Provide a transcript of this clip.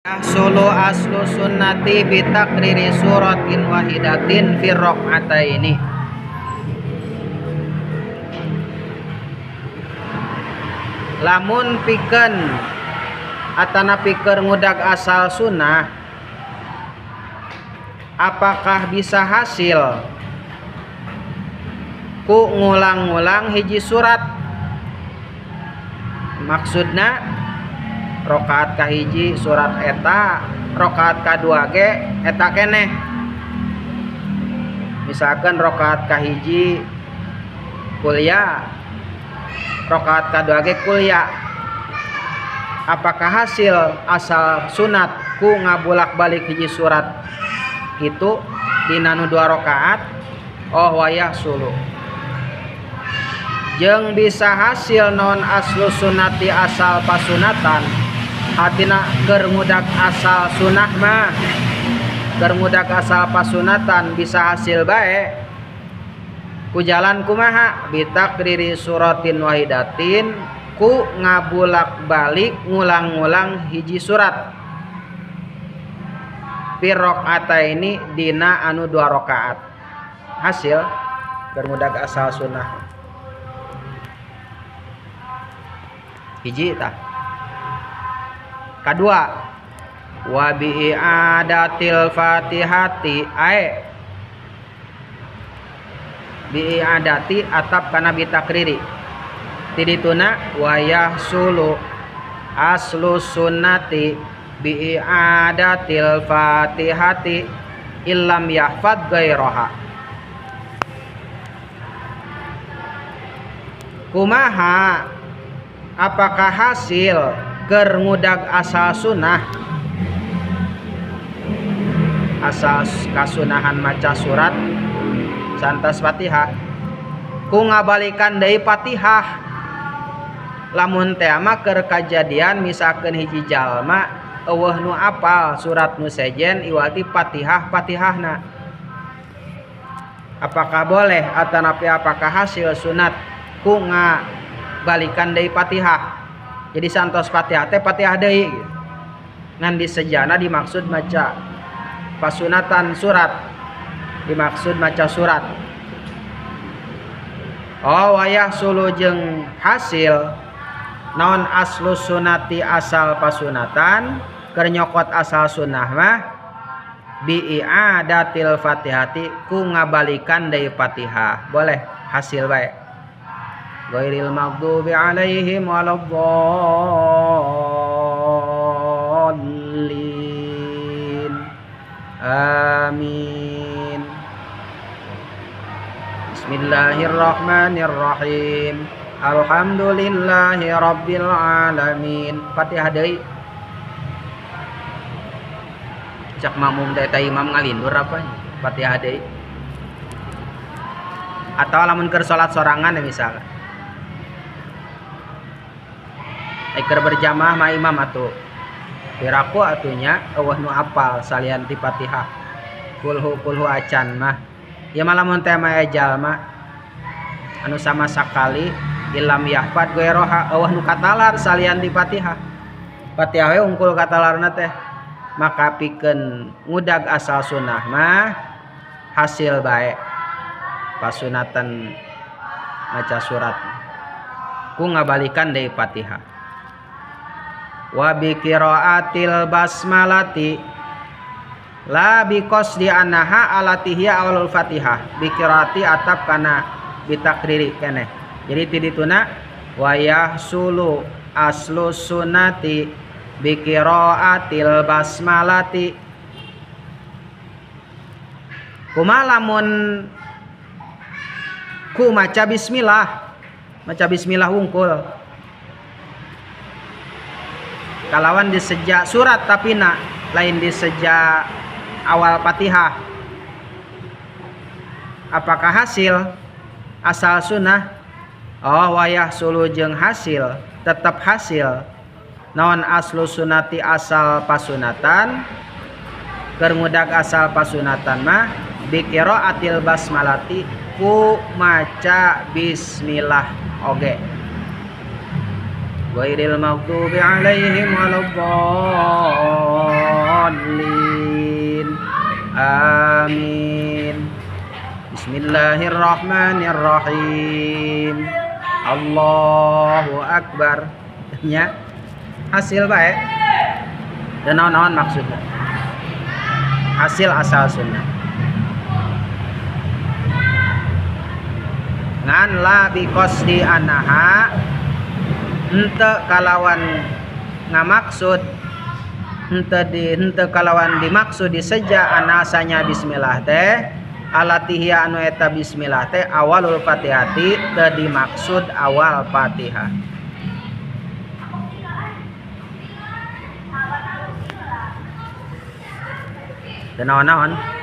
Yahsulu aslu sunnati bitakriri suratin wahidatin fi raq'ataini. Lamun pikeun atana pikeun ngudag asal sunnah, apakah bisa hasil ku ngulang-ngulang hiji surat? Maksudna rakaat kahiji surat eta, rakaat kadua ge eta keneh. Misalkan rakaat kahiji kuliah, rakaat kadua ge kuliah. Apakah hasil asal sunat ku ngabulak-balik hiji surat itu dina nu 2 rakaat? Oh wayah sulu. Jeung bisa hasil non aslu sunati asal pasunatan. Hatina keur ngudag asal sunnah mah, keur ngudag asal pasunatan bisa hasil bae. Ku jalan kumaha? Bitakriri suratin wahidatin, ku ngabulak-balik ngulang-ngulang hiji surat. Fi raq'ataini dina anu 2 rakaat. Hasil keur ngudag asal sunnah. Hiji tah. Kadua, wa bi i'adatil fatihati ae bi i'adati atap kana bitakriri tidituna wa yahsulu aslu sunnati bi i'adatil fatihati illam yahfad gairaha. Kumaha apakah hasil keur ngudag asal sunnah, asal kasunahan maca surat santas Fatihah, ku ngabalikan deui Fatihah? Lamun teh mah keur kajadian misalkeun hiji jalma eueuh nu apal surat nu sejen iwati Fatihahna, apakah boleh atanapi apakah hasil sunat ku ngabalikan deui Fatihah? Jadi santos Fatihah teh Fatihah deui gitu. Ngan di sejana dimaksud maca pasunatan surat, dimaksud maca surat. Oh wayah sulu jeung hasil naon aslu sunati asal pasunatan keur nyokot asal sunnah mah bi i'adatil fatihati ku ngabalikan deui Fatihah. Boleh hasil bae. Ghairil maghdubi alaihim waladdallin. Amin. Bismillahirrahmanirrahim. Alhamdulillahi rabbil alamin. Fatihah deui. Cak makmum teh imam ngalindur apa? Fatihah deui. Atau lamun keur salat sorangan ya misalkan. Keur berjamaah mah imam atuh piraku atunya eueuh nu apal salian ti Fatihah kulhu acan mah ya malamun teh mah jalma anu sama sakali ilam yahfad goeroha eueuh nu katalar salian ti Fatihah we ungkul katalarna teh maka pikeun ngudag asal sunnah mah hasil bae pasunatan maca surat ku ngabalikan deui Fatihah. Wa bi qiraatil basmalati la bi qasdi annaha alatihiya awalul Fatihah. Bi qiraati atap kana bitakriri keneh. Jadi tidituna wa yahsulu aslu sunnati bi qiraatil basmalati. Kumaha lamun ku maca bismillah, maca bismillah wungkul kalawan di sejak surat tapi lain di sejak awal Fatihah, apakah hasil asal sunnah? Oh wayah sulu jeung hasil tetap hasil naon aslu sunati asal pasunatan keur ngudag asal pasunatan mah bi qiraatil basmalati ku maca bismillah oge. ghairil maghdubi 'alaihim waladdallin. Amin. Bismillahirrahmanirrahim. Allahu akbar. Nya hasil bae. Dan naon-naon maksudnya? Hasil asal sunnah. Ngan la bi qasdi anaha henteu kalawan ngamaksud henteu kalawan dimaksud diseja anasanya bismillah teh alatihya anu eta bismillah teh awalul fatihati teu dimaksud awal Fatihah. Teu naon-naon